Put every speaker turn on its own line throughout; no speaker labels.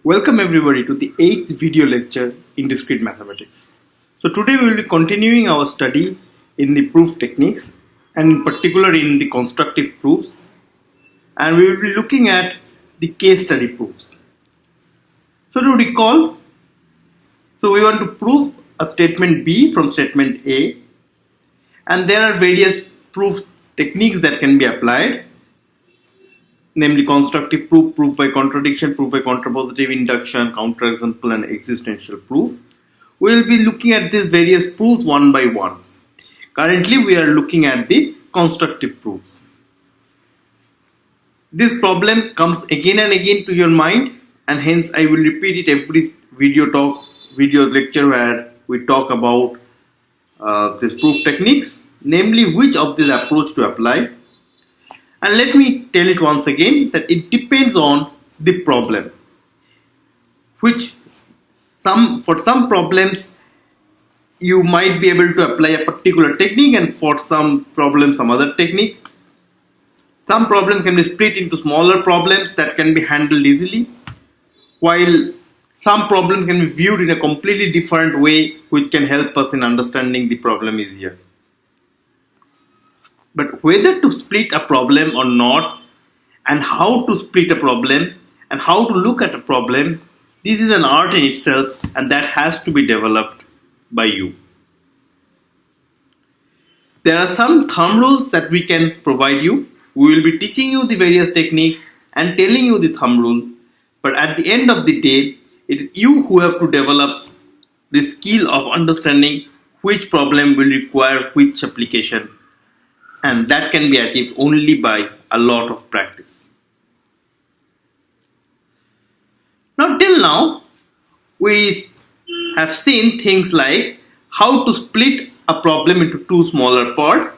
Welcome everybody to the 8th video lecture in discrete mathematics. So today we will be continuing our study in the proof techniques and in particular in the constructive proofs, and we will be looking at the case study proofs. So to recall, we want to prove a statement B from statement A, and there are various proof techniques that can be applied, namely constructive proof, proof by contradiction, proof by contrapositive, induction, counterexample, and existential proof. We will be looking at these various proofs one by one. Currently we are looking at the constructive proofs. This problem comes again and again to your mind, and hence I will repeat it every video lecture where we talk about these proof techniques, namely which of these approach to apply. And let me tell it once again that it depends on the problem. For some problems you might be able to apply a particular technique, and for some problems some other technique. Some problems can be split into smaller problems that can be handled easily, while some problems can be viewed in a completely different way which can help us in understanding the problem easier. But whether to split a problem or not, and how to split a problem, and how to look at a problem, this is an art in itself, and that has to be developed by you. There are some thumb rules that we can provide you. We will be teaching you the various techniques and telling you the thumb rule, but at the end of the day, it is you who have to develop the skill of understanding which problem will require which application. And that can be achieved only by a lot of practice. Now, till now, we have seen things like how to split a problem into two smaller parts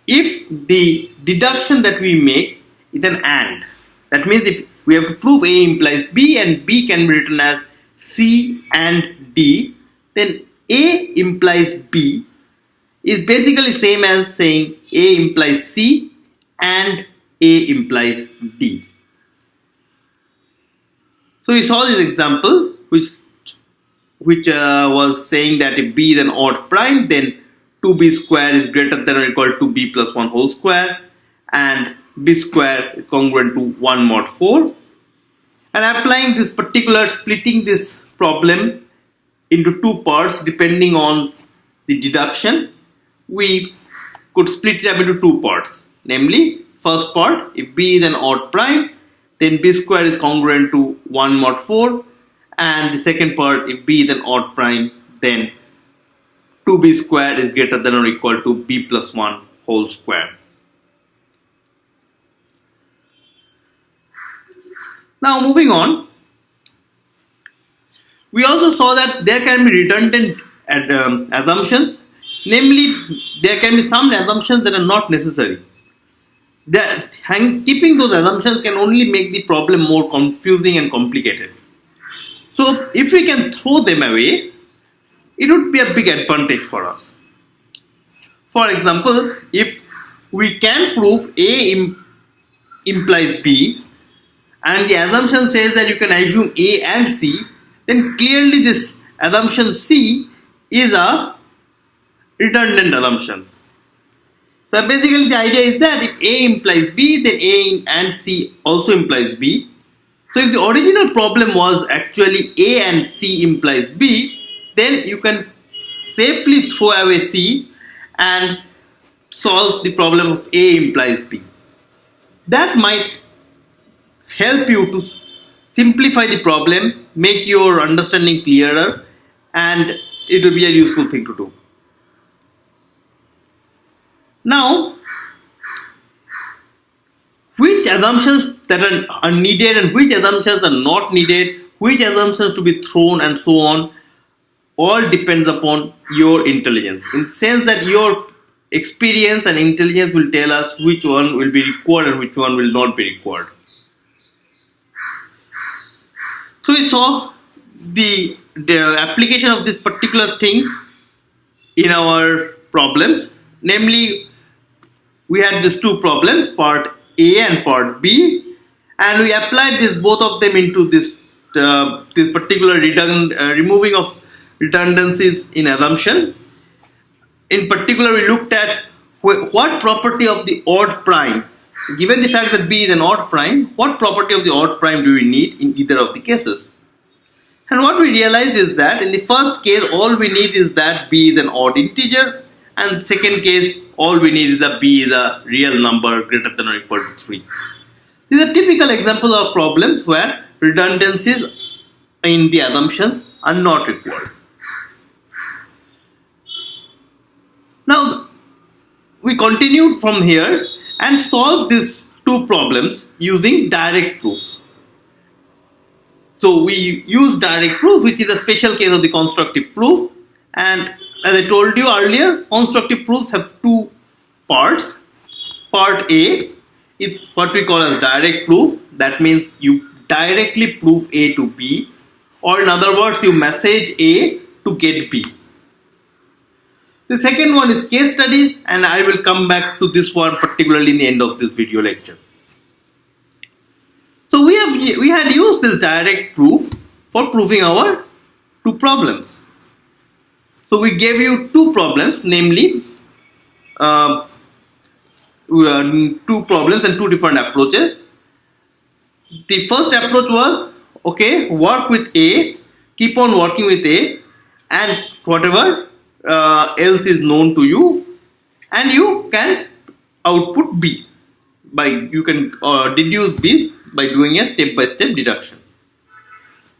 if the deduction that we make is an AND. That means if we have to prove A implies B and B can be written as C and D, then A implies B is basically same as saying A implies C and A implies D. So we saw this example which was saying that if B is an odd prime, then 2b square is greater than or equal to b plus 1 whole square, and b square is congruent to 1 mod 4. And applying this particular, splitting this problem into two parts depending on the deduction, we could split it up into two parts. Namely, first part, if b is an odd prime, then b square is congruent to 1 mod 4, and the second part, if b is an odd prime, then 2b square is greater than or equal to b plus 1 whole square. Now moving on, we also saw that there can be redundant assumptions. Namely, there can be some assumptions that are not necessary. Keeping those assumptions can only make the problem more confusing and complicated. So if we can throw them away, it would be a big advantage for us. For example, if we can prove A implies B, and the assumption says that you can assume A and C, then clearly this assumption C is a redundant assumption. So basically the idea is that if A implies B, then A and C also implies B. So if the original problem was actually A and C implies B, then you can safely throw away C and solve the problem of A implies B. That might help you to simplify the problem, make your understanding clearer, and it will be a useful thing to do. Now, which assumptions that are needed and which assumptions are not needed, which assumptions to be thrown and so on, all depends upon your intelligence. In the sense that your experience and intelligence will tell us which one will be required and which one will not be required. So we saw the application of this particular thing in our problems. Namely, we had these two problems, part A and part B, and we applied both of them into this this particular removing of redundancies in assumption. In particular, we looked at what property of the odd prime, given the fact that B is an odd prime, what property of the odd prime do we need in either of the cases? And what we realized is that in the first case, all we need is that B is an odd integer, and second case, all we need is that B is a real number greater than or equal to 3. These are typical examples of problems where redundancies in the assumptions are not required. Now, we continued from here and solved these two problems using direct proofs. So we use direct proof, which is a special case of the constructive proof. And as I told you earlier, constructive proofs have two parts. Part A is what we call as direct proof. That means you directly prove A to B, or in other words, you message A to get B. The second one is case studies, and I will come back to this one particularly in the end of this video lecture. So we had used this direct proof for proving our two problems. So we gave you two problems, namely two problems and two different approaches. The first approach was, okay, work with A, keep on working with A, and whatever else is known to you, and you can output B. You can deduce B by doing a step-by-step deduction.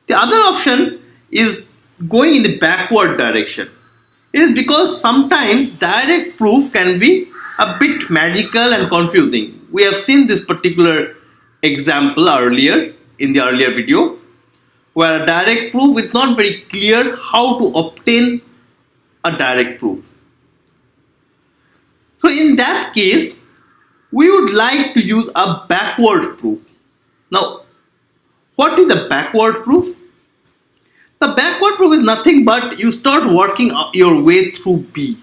The other option is going in the backward direction. It is because sometimes direct proof can be a bit magical and confusing. We have seen this particular example earlier in the earlier video, where a direct proof is not very clear how to obtain a direct proof. So in that case, we would like to use a backward proof. Now, what is a backward proof? The backward proof is nothing but you start working your way through B.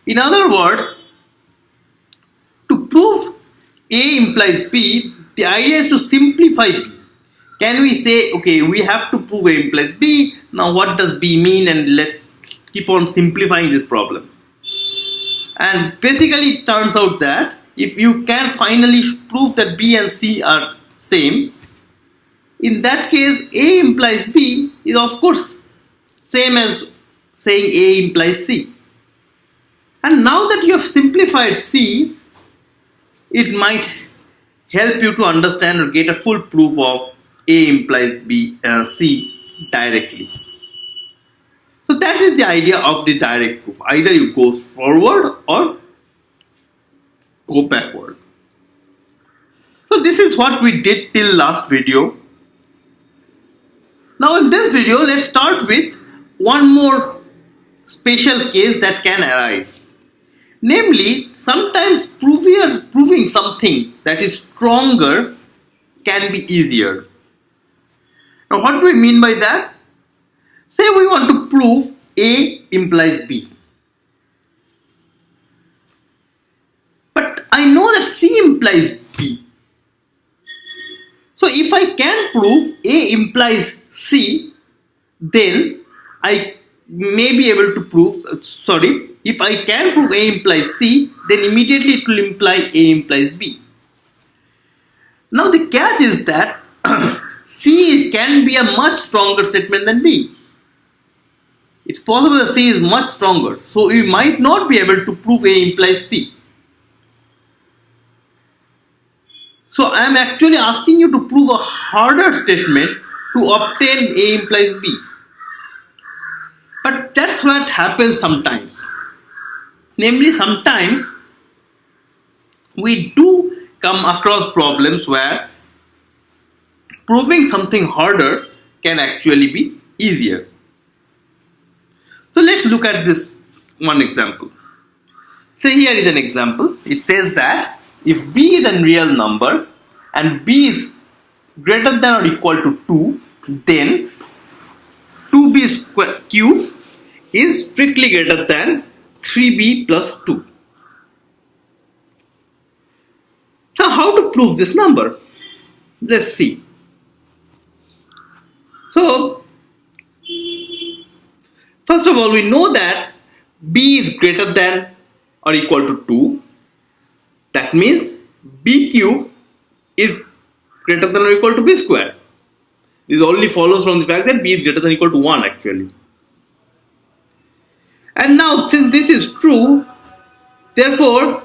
In other words, to prove A implies B, the idea is to simplify B. Can we say, okay, we have to prove A implies B, now what does B mean, and let's keep on simplifying this problem. And basically it turns out that if you can finally prove that B and C are same, in that case A implies B is of course same as saying A implies C. And now that you have simplified C, it might help you to understand or get a full proof of A implies B C directly. So that is the idea of the direct proof. Either you go forward or go backward. So this is what we did till last video. Now in this video, let's start with one more special case that can arise. Namely, sometimes proving something that is stronger can be easier. Now what do we mean by that? Say we want to prove A implies B. But I know that C implies B. So if I can prove A implies C, then I may be able to prove, if I can prove A implies C, then immediately it will imply A implies B. Now the catch is that C can be a much stronger statement than B. It's possible that C is much stronger, so we might not be able to prove A implies C. So I am actually asking you to prove a harder statement to obtain A implies B. But that's what happens sometimes. Namely, sometimes we do come across problems where proving something harder can actually be easier. So let's look at this one example. Say here is an example. It says that if B is a real number and B is greater than or equal to 2, then 2B cube is strictly greater than 3B plus 2. Now how to prove this number? Let's see. So, first of all, we know that b is greater than or equal to 2. That means b cube is greater than or equal to b square. This only follows from the fact that b is greater than or equal to 1 actually. And now, since this is true, therefore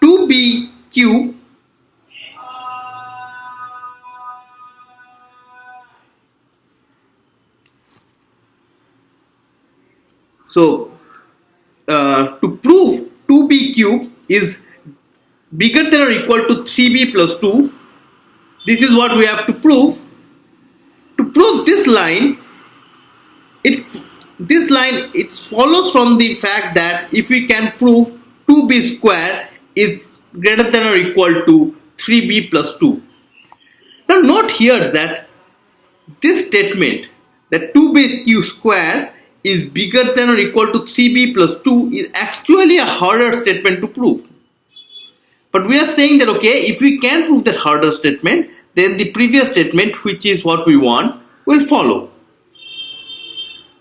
2b cube to prove 2b cube is bigger than or equal to 3b plus 2, this is what we have to prove. To prove this line, it follows from the fact that if we can prove 2b square is greater than or equal to 3b plus 2. Now note here that this statement that 2b cube square is bigger than or equal to 3b plus 2 is actually a harder statement to prove. But we are saying that okay, if we can prove that harder statement, then the previous statement, which is what we want, will follow.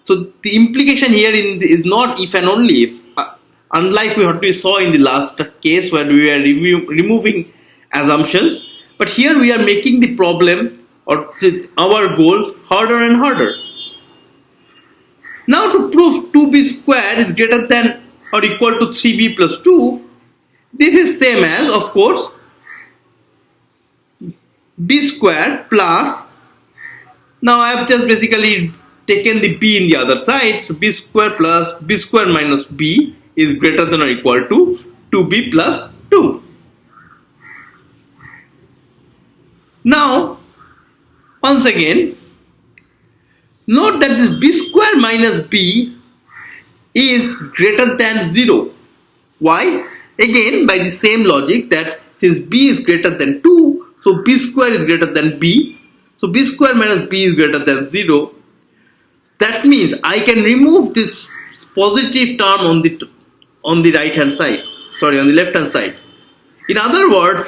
So the implication here is not if and only if, unlike what we saw in the last case where we were removing assumptions, but here we are making the problem or our goal harder and harder. Now to prove 2b square is greater than or equal to 3b plus 2, this is same as, of course, b square plus, now I have just basically taken the b in the other side, so b square plus b square minus b is greater than or equal to 2b plus 2. Now, once again, note that this b square minus b is greater than 0. Why? Again, by the same logic that since b is greater than 2, so b square is greater than b. So b square minus b is greater than 0. That means I can remove this positive term on the right hand side. Sorry, on the left hand side. In other words,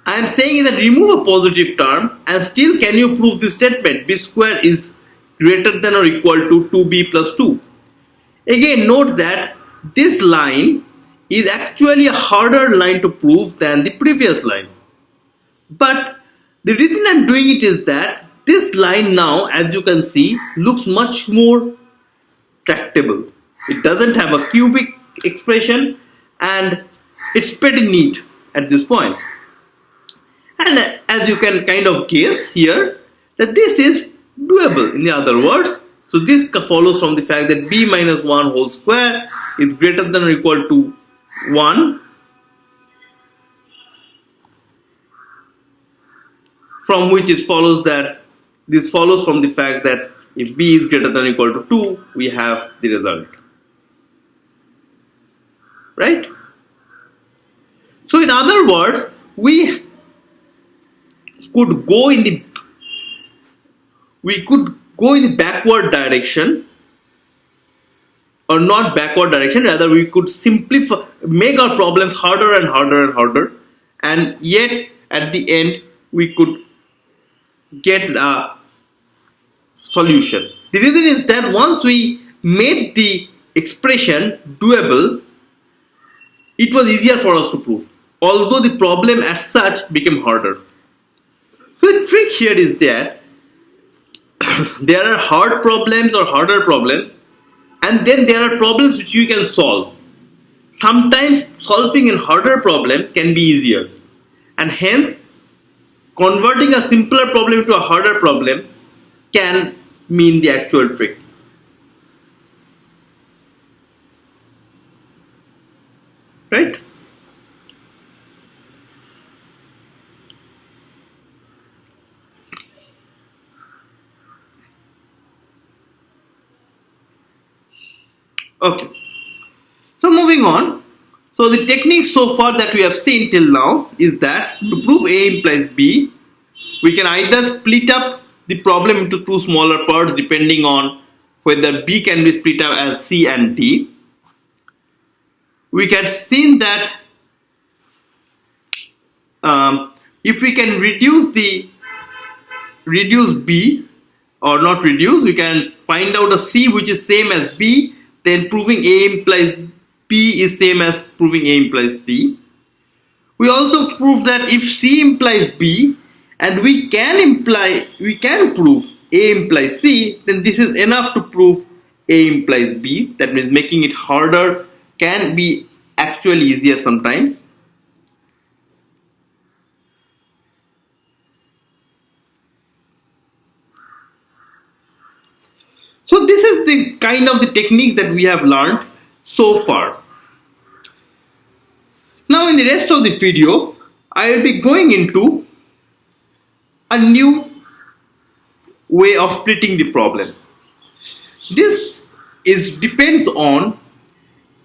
I am saying that remove a positive term and still can you prove this statement b square is greater than or equal to 2b plus 2. Again, note that this line is actually a harder line to prove than the previous line. But the reason I am doing it is that this line now, as you can see, looks much more tractable. It doesn't have a cubic expression and it's pretty neat at this point. And as you can kind of guess here, that this is doable in the other words. So this follows from the fact that b minus 1 whole square is greater than or equal to 1, from which it follows that this follows from the fact that if b is greater than or equal to 2, we have the result. Right? So in other words, we could go in the backward direction, or not backward direction, rather we could simplify, make our problems harder and harder and harder, and yet at the end we could get a solution. The reason is that once we made the expression doable, it was easier for us to prove, although the problem as such became harder. So the trick here is that there are hard problems or harder problems, and then there are problems which you can solve. Sometimes solving a harder problem can be easier, and hence converting a simpler problem into a harder problem can mean the actual trick. Right? Okay. So moving on. So the technique so far that we have seen till now is that to prove A implies B, we can either split up the problem into two smaller parts depending on whether B can be split up as C and D. We can see that if we can reduce B or not reduce, we can find out a C which is same as B, then proving A implies B is same as proving A implies C. We also prove that if C implies B and we can prove A implies C, then this is enough to prove A implies B. That means making it harder can be actually easier sometimes. So this is the kind of the technique that we have learned so far. Now in the rest of the video, I will be going into a new way of splitting the problem. This depends on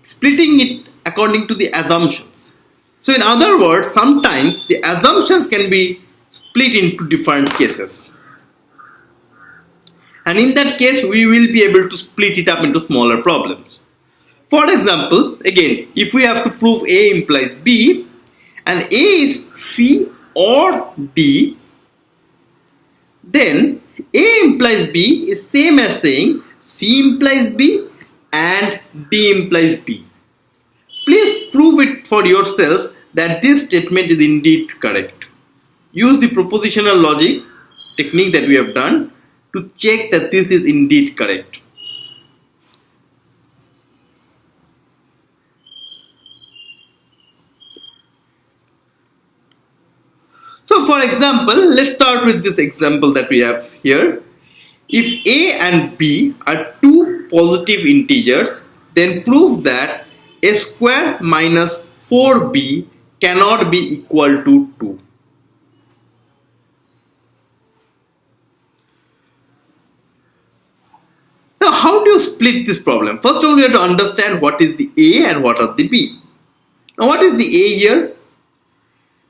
splitting it according to the assumptions. So in other words, sometimes the assumptions can be split into different cases. And in that case, we will be able to split it up into smaller problems. For example, again, if we have to prove A implies B and A is C or D, then A implies B is same as saying C implies B and D implies B. Please prove it for yourself that this statement is indeed correct. Use the propositional logic technique that we have done to check that this is indeed correct. So for example, let's start with this example that we have here. If A and B are two positive integers, then prove that A square minus 4B cannot be equal to 2. Now, how do you split this problem? First of all, we have to understand what is the A and what are the B. Now, what is the A here?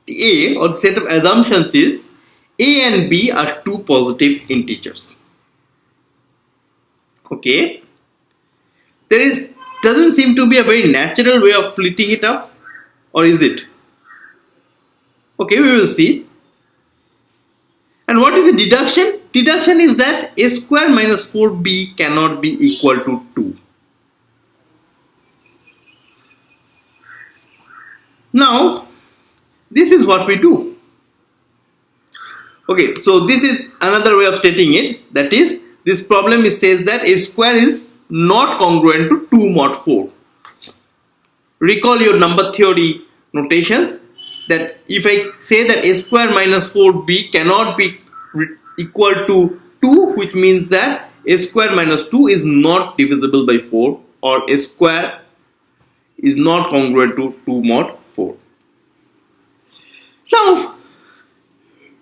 The A, or the set of assumptions, is A and B are two positive integers. Okay? Doesn't seem to be a very natural way of splitting it up, or is it? Okay, we will see. And what is the deduction? Deduction is that A square minus 4B cannot be equal to 2. Now, this is what we do. Okay, so this is another way of stating it. That is, this problem says that A square is not congruent to 2 mod 4. Recall your number theory notations, that if I say that A square minus 4B cannot be equal to 2, which means that A square minus 2 is not divisible by 4, or A square is not congruent to 2 mod 4. Now,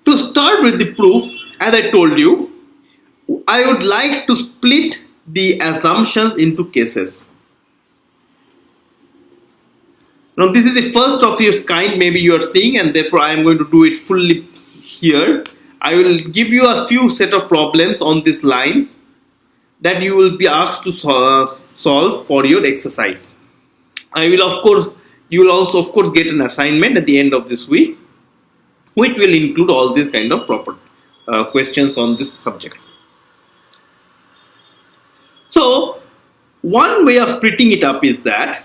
to start with the proof, as I told you, I would like to split the assumptions into cases. Now, this is the first of its kind maybe you are seeing, and therefore I am going to do it fully here. I will give you a few set of problems on this line that you will be asked to solve for your exercise. You will also of course get an assignment at the end of this week, which will include all these kind of proper questions on this subject. So, one way of splitting it up is that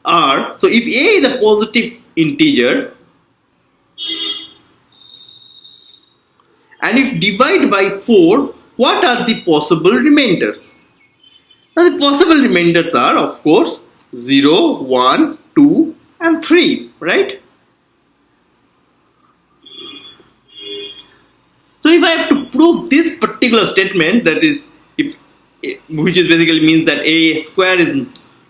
so if A is a positive integer, and if divide by 4, what are the possible remainders? Now the possible remainders are, of course, 0, 1, 2 and 3, right? So if I have to prove this particular statement, that is, which is basically means that A square is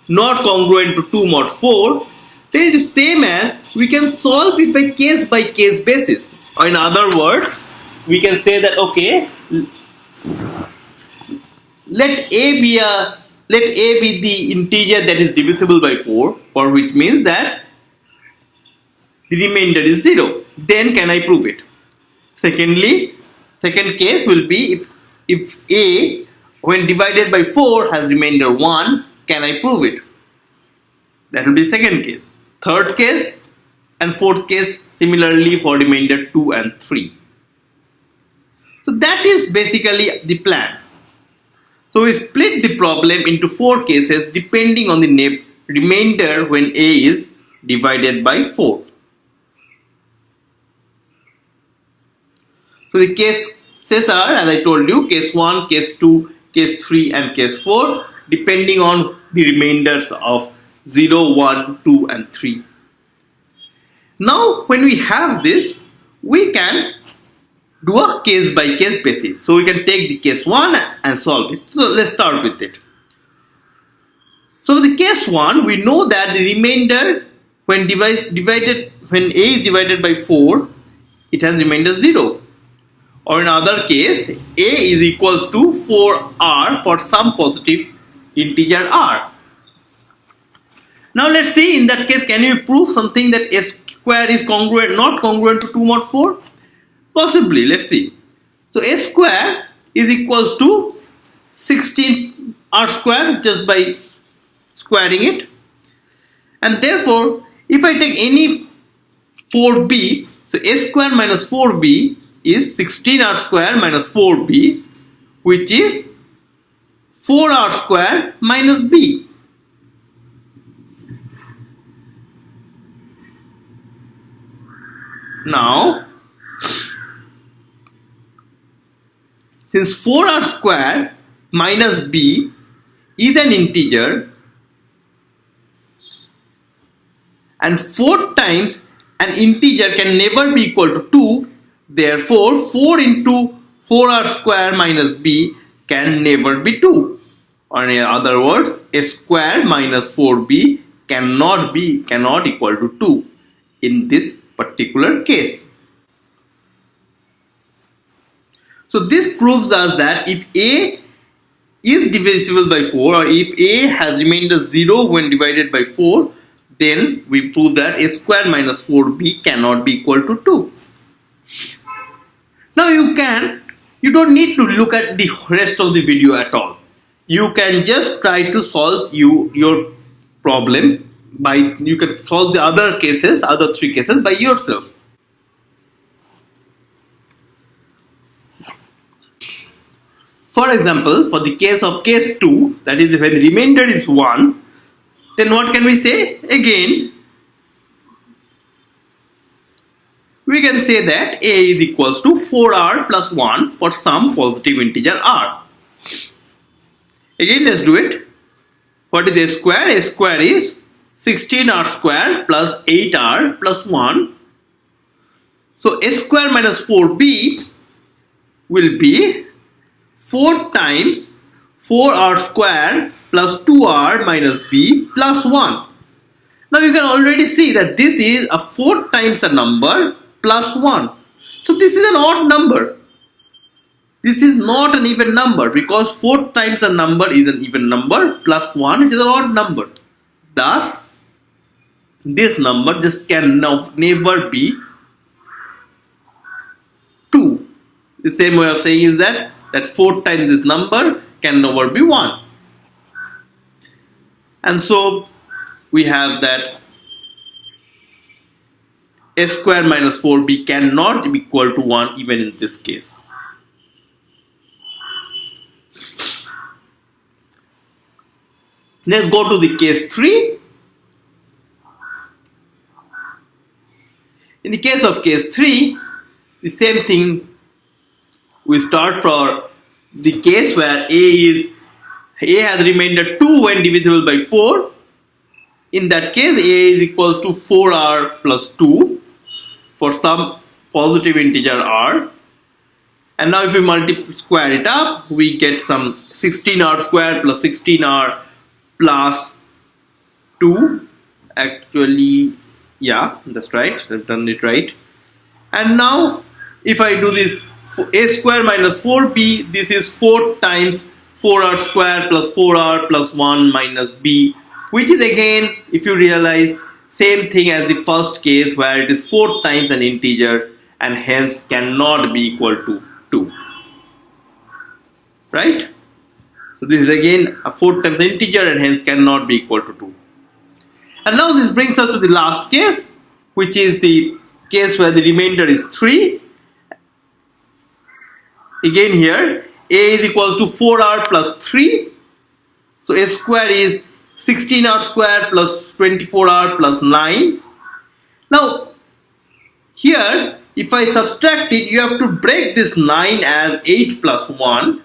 not congruent to 2 mod 4, then it is same as we can solve it by case basis. Or in other words, we can say that okay, let A be the integer that is divisible by 4, for which means that the remainder is 0. Then can I prove it? Secondly, second case will be if A when divided by 4 has remainder 1, can I prove it? That will be second case. Third case and fourth case similarly for remainder 2 and 3. So that is basically the plan. So we split the problem into 4 cases depending on the remainder when A is divided by 4. So the cases are, as I told you, case 1, case 2, case 3 and case 4 depending on the remainders of 0, 1, 2 and 3. Now when we have this, we can do a case by case basis. So we can take the case 1 and solve it. So let's start with it. So the case 1, we know that the remainder when A is divided by 4, it has remainder 0. Or in other case, A is equals to 4R for some positive integer R. Now let's see, in that case, can you prove something that A square is not congruent to 2 mod 4? Possibly, let's see. So A square is equals to 16R square just by squaring it. And therefore, if I take any 4B, so A square minus 4B is 16R square minus 4B, which is 4R square minus B. Now, since 4R square minus B is an integer and 4 times an integer can never be equal to 2, therefore 4 into 4R square minus B can never be 2. Or in other words, A square minus 4B cannot equal to 2 in this particular case. So this proves us that if A is divisible by 4, or if A has remainder 0 when divided by 4, then we prove that A square minus 4B cannot be equal to 2. Now you don't need to look at the rest of the video at all. You can just try to solve your problem you can solve the other 3 cases by yourself. For example, for the case of case 2, that is when the remainder is 1, then what can we say? Again, we can say that A is equals to 4R plus 1 for some positive integer R. Again, let's do it. What is A square? A square is 16R square plus 8R plus 1. So A square minus 4B will be 4 times 4R square plus 2R minus B plus 1. Now you can already see that this is a 4 times a number plus 1. So this is an odd number. This is not an even number because 4 times a number is an even number plus 1 is an odd number. Thus, this number just can never be 2. The same way of saying is that 4 times this number can never be 1. And so we have that A square minus 4B cannot be equal to 1 even in this case. Let's go to the case 3. In the case of case 3, the same thing. We start for the case where A has remainder 2 when divisible by 4. In that case, A is equals to 4R plus 2 for some positive integer R. And now if we square it up, we get some 16R square plus 16R plus 2. Actually, yeah, that's right. I've done it right. And now if I do this A square minus 4B, this is 4 times 4R square plus 4R plus 1 minus B, which is again, if you realize, same thing as the first case where it is 4 times an integer and hence cannot be equal to 2. Right? So this is again a 4 times integer and hence cannot be equal to 2. And now this brings us to the last case, which is the case where the remainder is 3. Again here, A is equals to 4r plus 3. So A square is 16r square plus 24r plus 9. Now, here, if I subtract it, you have to break this 9 as 8 plus 1.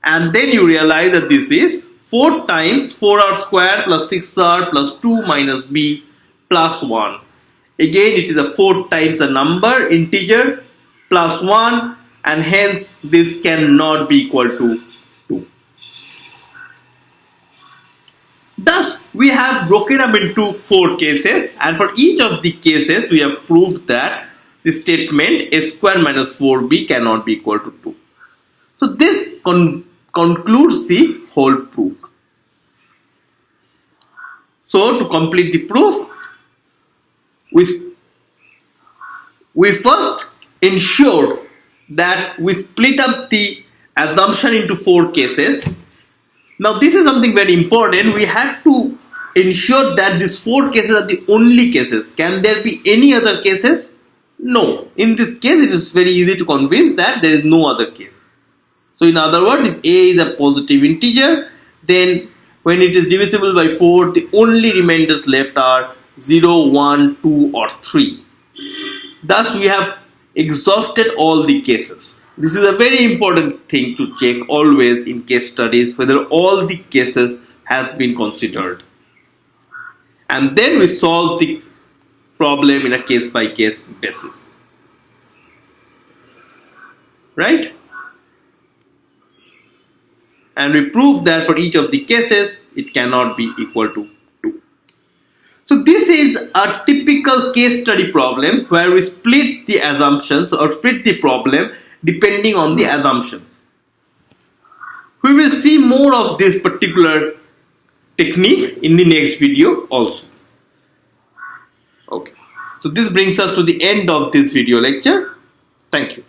And then you realize that this is 4 times 4r square plus 6r plus 2 minus b plus 1. Again, it is a 4 times a number, integer, plus 1. And hence, this cannot be equal to 2. Thus, we have broken up into 4 cases, and for each of the cases, we have proved that the statement a square minus 4b cannot be equal to 2. So, this concludes the whole proof. So, to complete the proof, we first ensured that we split up the assumption into 4 cases. Now this is something very important. We had to ensure that these 4 cases are the only cases. Can there be any other cases? No. In this case, it is very easy to convince that there is no other case. So in other words, if A is a positive integer, then when it is divisible by 4, the only remainders left are 0, 1, 2 or 3. Thus we have exhausted all the cases. This is a very important thing to check always in case studies, whether all the cases has been considered. And then we solve the problem in a case by case basis. Right? And we prove that for each of the cases, it cannot be equal to 2. So this is a typical case study problem where we split the assumptions or split the problem depending on the assumptions. We will see more of this particular technique in the next video also. Okay. So this brings us to the end of this video lecture. Thank you.